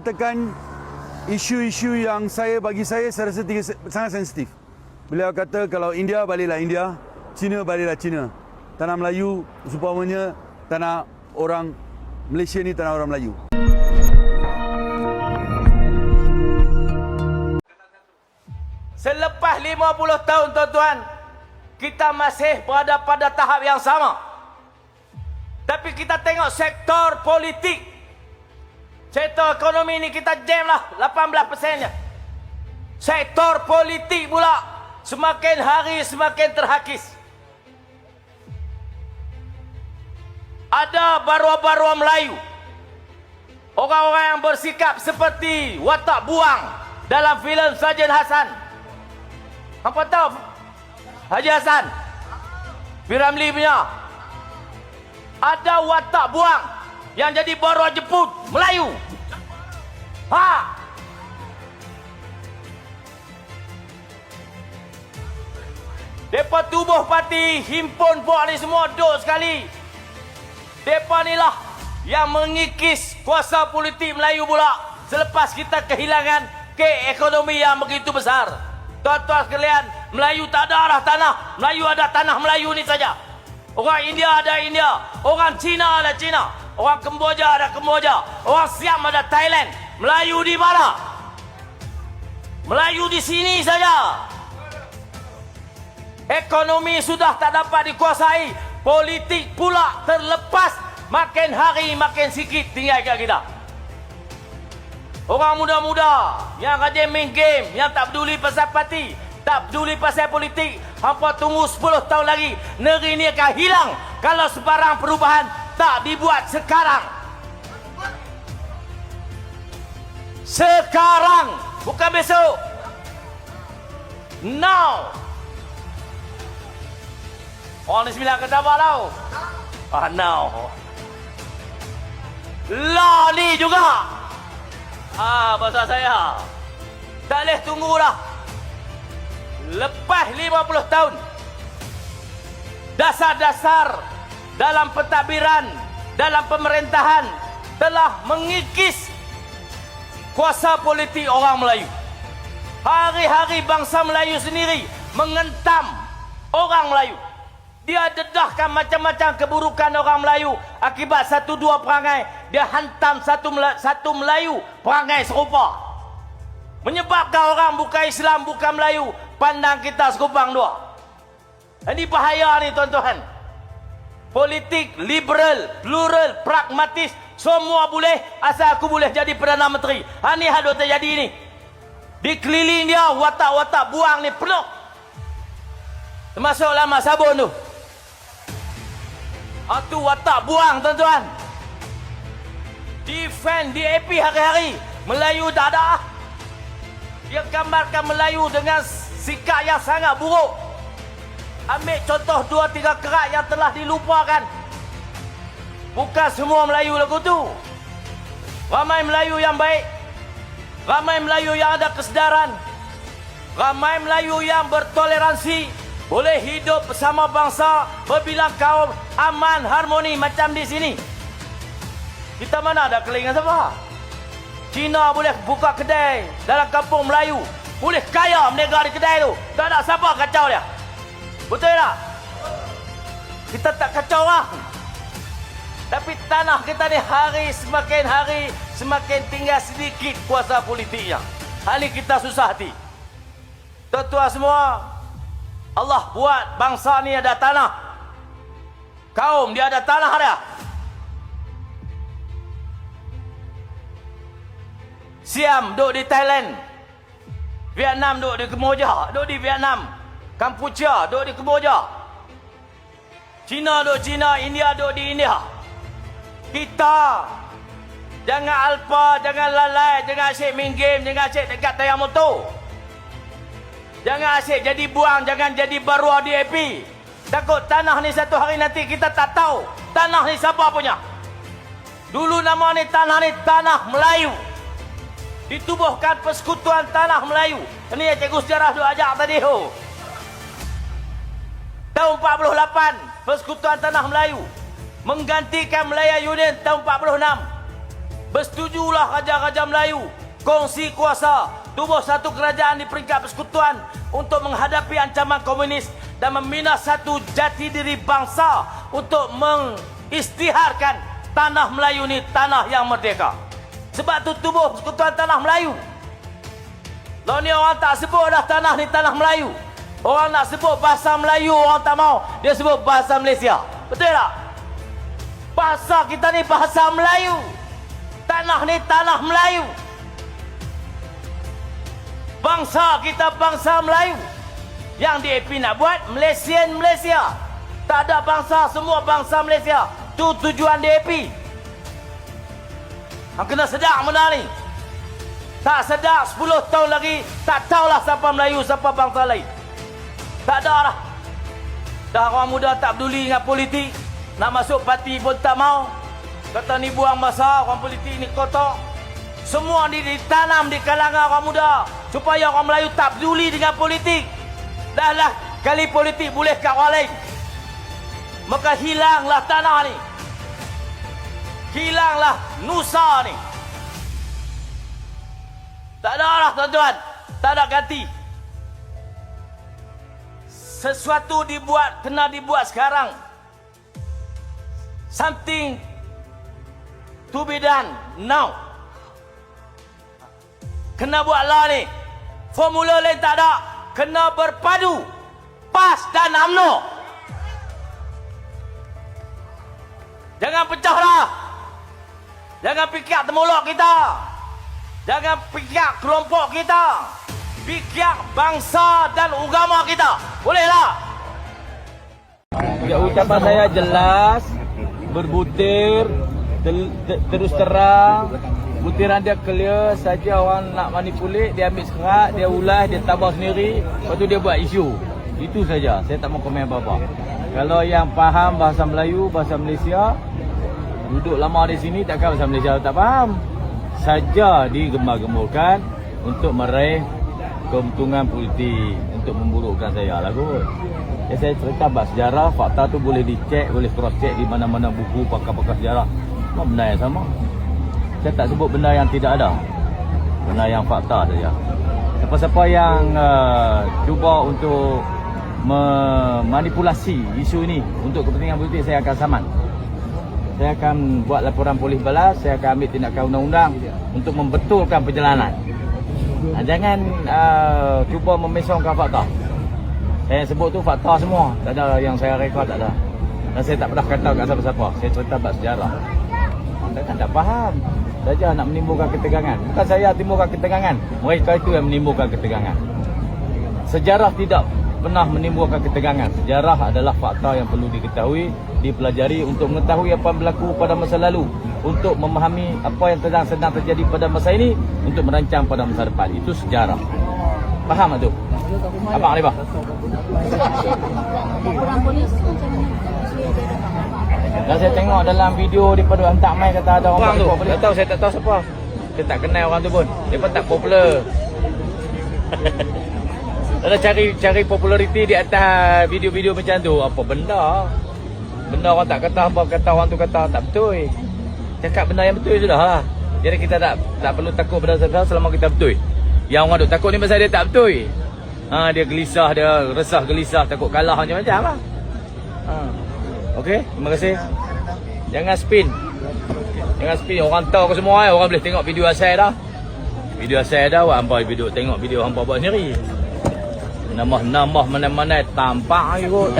mengatakan isu-isu yang bagi saya rasa sangat sensitif. Beliau kata kalau India, baliklah India, Cina, baliklah Cina. Tanah Melayu, supamanya tanah orang Malaysia ni tanah orang Melayu. Selepas 50 tahun, tuan-tuan, kita masih berada pada tahap yang sama. Tapi kita tengok sektor politik, sektor ekonomi ni kita jam lah 18%-nya. Sektor politik pula semakin hari semakin terhakis. Ada barua-barua Melayu, orang-orang yang bersikap seperti watak buang dalam filem Sarjan Hassan. Apa tahu Haji Hassan Piramli punya? Ada watak buang yang jadi barua jemput Melayu. Depa tubuh parti himpun buat ni semua duk sekali. Depa ni lah yang mengikis kuasa politik Melayu pula selepas kita kehilangan ekonomi yang begitu besar. Tuan-tuan sekalian, Melayu tak ada arah tanah. Melayu ada tanah Melayu ni saja. Orang India ada India, orang Cina ada Cina, orang Kemboja ada Kemboja, orang Siam ada Thailand. Melayu di mana? Melayu di sini saja. Ekonomi sudah tak dapat dikuasai, politik pula terlepas, makin hari makin sikit tinggal kat kita. Orang muda-muda yang rajin main game, yang tak peduli pasal parti, tak peduli pasal politik, hampa tunggu 10 tahun lagi, negeri ni akan hilang kalau sebarang perubahan tak dibuat sekarang. Sekarang, bukan besok. Now. Orang ni sembilan kata apa tau? Now. Lah ni juga. Bahasa saya. Tak boleh tunggulah. Lepas 50 tahun, dasar-dasar dalam pentadbiran, dalam pemerintahan telah mengikis kuasa politik orang Melayu. Hari-hari bangsa Melayu sendiri mengentam orang Melayu. Dia dedahkan macam-macam keburukan orang Melayu akibat 1-2 perangai. Dia hantam satu Melayu perangai serupa. Menyebabkan orang bukan Islam, bukan Melayu, pandang kita sekupang dua. Ini bahaya ni tuan-tuan. Politik liberal, plural, pragmatis, semua boleh asal aku boleh jadi Perdana Menteri. Ini hal terjadi ni. Di keliling dia watak-watak buang ni penuh. Termasuk lama sabun tu. Itu watak buang tuan-tuan. Defend DAP hari-hari. Melayu tak ada. Dia gambarkan Melayu dengan sikap yang sangat buruk. Ambil contoh 2-3 kerak yang telah dilupakan. Bukan semua Melayu lagu tu. Ramai Melayu yang baik. Ramai Melayu yang ada kesedaran. Ramai Melayu yang bertoleransi. Boleh hidup bersama bangsa, berbilang kaum, aman, harmoni macam di sini. Kita mana ada kelingan siapa? Cina boleh buka kedai dalam kampung Melayu. Boleh kaya menegak di kedai tu. Tak ada siapa kacau dia. Betul tak? Kita tak kacau lah. Tapi tanah kita ni hari semakin tinggal sedikit kuasa politiknya. Hal ini kita susah hati. Tuan-tuan semua, Allah buat bangsa ni ada tanah. Kaum dia ada tanah dia. Siam duduk di Thailand. Vietnam duduk di Kemboja, duduk di Vietnam. Kampuchea duduk di Kemboja. Cina duduk Cina, India duduk di India. Kita jangan alpa, jangan lalai, jangan asyik main game, jangan asyik dekat tayar motor. Jangan asyik jadi buang, jangan jadi barua DAP. Takut tanah ni satu hari nanti kita tak tahu tanah ni siapa punya. Dulu nama ni tanah Melayu. Ditubuhkan Persekutuan Tanah Melayu. Ini yang cikgu sejarah duk ajak tadi. Tahun 48, Persekutuan Tanah Melayu menggantikan Malaya Union tahun 46. Bersetujulah raja-raja Melayu kongsi kuasa tubuh satu kerajaan di peringkat persekutuan untuk menghadapi ancaman komunis dan membina satu jati diri bangsa untuk mengisytiharkan tanah Melayu ni tanah yang merdeka. Sebab tu tubuh persekutuan tanah Melayu. Lalu ni orang tak sebut dah tanah ni tanah Melayu. Orang nak sebut bahasa Melayu, orang tak mau. Dia sebut bahasa Malaysia. Betul tak? Bahasa kita ni bahasa Melayu. Tanah ni tanah Melayu. Bangsa kita bangsa Melayu. Yang DAP nak buat Malaysian Malaysia. Tak ada bangsa, semua bangsa Malaysia. Tu tujuan DAP. Hang kena sedar benda ni. Tak sedar 10 tahun lagi tak tahulah siapa Melayu, siapa bangsa lain. Tak ada dah. Dah orang muda tak peduli dengan politik. Nak masuk parti pun tak mau. Kata ni buang masa, orang politik ni kotor. Semua ni ditanam di kalangan orang muda. Supaya orang Melayu tak peduli dengan politik. Dah lah kali politik boleh kat orang lain. Maka hilanglah tanah ni. Hilanglah nusa ni. Tak ada lah tuan-tuan. Tak ada ganti. Sesuatu dibuat, kena dibuat sekarang. Something to be done now. Kena buatlah ni. Formula lain tak ada. Kena berpadu. PAS dan UMNO. Jangan pecah dah. Jangan fikir temulok kita. Jangan fikir kelompok kita. Fikir bangsa dan agama kita. Bolehlah. Ya, ucapan saya jelas, berbutir, terus terang. Butiran dia clear saja. Orang nak manipulate, dia ambil serat, dia ulas, dia tabah sendiri, lepas tu dia buat isu. Itu saja. Saya tak mau komen apa-apa. Kalau yang faham bahasa Melayu, bahasa Malaysia, duduk lama di sini, takkan bahasa Malaysia tak faham. Saja digemar-gemurkan untuk meraih keuntungan politik, untuk memburukkan saya lah kot. Ya, saya cerita bahas sejarah, fakta tu boleh dicek, boleh cross check di mana-mana buku pakar-pakar sejarah. Semua benda yang sama. Saya tak sebut benda yang tidak ada. Benda yang fakta saja. Siapa-siapa yang cuba untuk memanipulasi isu ini untuk kepentingan politik, saya akan saman. Saya akan buat laporan polis balas, saya akan ambil tindakan undang-undang untuk membetulkan perjalanan. Jangan cuba memesongkan fakta. Saya sebut tu fakta semua. Tak ada yang saya rekod, tak ada. Dan saya tak pernah kata kat siapa-siapa. Saya cerita bab sejarah. Anda kan tak faham. Saja nak menimbulkan ketegangan. Bukan saya timbulkan ketegangan. Mereka itu yang menimbulkan ketegangan. Sejarah tidak pernah menimbulkan ketegangan. Sejarah adalah fakta yang perlu diketahui, dipelajari untuk mengetahui apa yang berlaku pada masa lalu, untuk memahami apa yang sedang terjadi pada masa ini, untuk merancang pada masa depan. Itu sejarah. Faham tak tu? Abang Alibah. Dan saya tengok dalam video daripada hantar mai kata ada orang tu. Tak tahu, saya tak tahu siapa. Saya tak kenal orang tu pun. Dia pun tak popular. Ada cari populariti di atas video-video macam tu. Apa benda? Benda orang tak kata apa, kata orang tu kata tak betul. Cakap benda yang betul sudah lah. Jadi kita tak perlu takut pada sesuatu selama kita betul. Yang orang duk takut ni pasal dia tak betul. Dia gelisah, dia resah gelisah, takut kalah macam-macam lah. Okey, terima kasih. Jangan spin. Jangan spin. Orang tahu ke semua. Orang boleh tengok video asal dah. Video asal dah. Hampa video tengok video hampa buat sendiri. Nama mana-mana tampak kot.